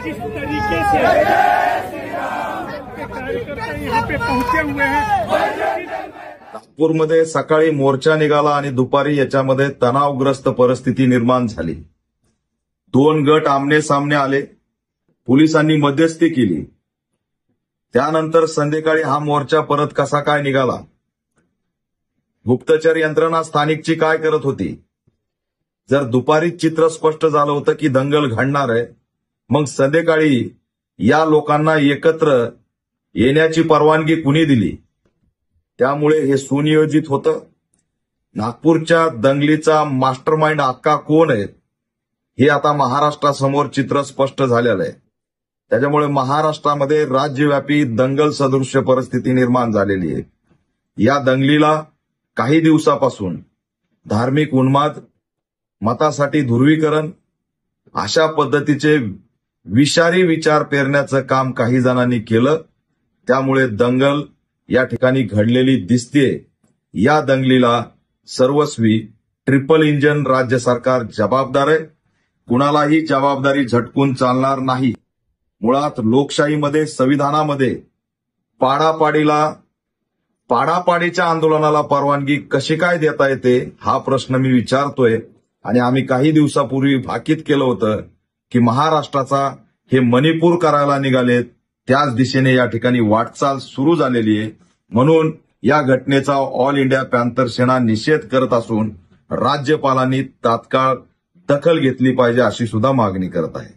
किस तरीके से कार्यकर्ता यहाँ पे पहुंचे हुए हैं। नागपूरमध्ये सकाळी मोर्चा निघाला आणि दुपारी याच्यामध्ये तणावग्रस्त परिस्थिती निर्माण झाली। दोन गट आमने सामने आले, पोलिसांनी मध्यस्थी केली। त्यानंतर संध्याकाळी हा मोर्चा परत कसा काय निघाला, गुप्तचर यंत्रणा स्थानिकची काय करत होती। जर दुपारी चित्र स्पष्ट झालं होतं की दंगल घडणार आहे, मग संध्याकाळी या लोकांना एकत्र येण्याची परवानगी कुणी दिली। त्यामुळे हे सुनियोजित होतं। नागपूरच्या दंगलीचा मास्टरमाइंड अक्का कोण आहे हे आता महाराष्ट्रासमोर चित्र स्पष्ट झालेलं आहे। त्याच्यामुळे महाराष्ट्रामध्ये राज्यव्यापी दंगल सदृश्य परिस्थिती निर्माण झालेली आहे। या दंगलीला काही दिवसापासून धार्मिक उन्माद, मतासाठी ध्रुवीकरण अशा पद्धतीचे विषारी विचार पेरण्याचं काम काही जणांनी केलं। त्यामुळे दंगल या ठिकाणी घडलेली दिसते। या दंगलीला सर्वस्वी ट्रिपल इंजन राज्य सरकार जबाबदार आहे। कुणालाही जबाबदारी झटकून चालणार नाही। मुळात लोकशाहीमध्ये, संविधानामध्ये पाडापाडीच्या आंदोलनाला परवानगी कशी काय देता येते हा प्रश्न मी विचारतोय। आणि आम्ही काही दिवसापूर्वी भाकीत केलं होतं की महाराष्ट्राचा हे मणिपूर करायला निघालेत, त्याच दिशेने या ठिकाणी वाटचाल सुरू झालेली आहे। म्हणून या घटनेचा ऑल इंडिया पॅंथर सेना निषेध करत असून राज्यपालांनी तात्काळ दखल घेतली पाहिजे अशी सुद्धा मागणी करत आहे।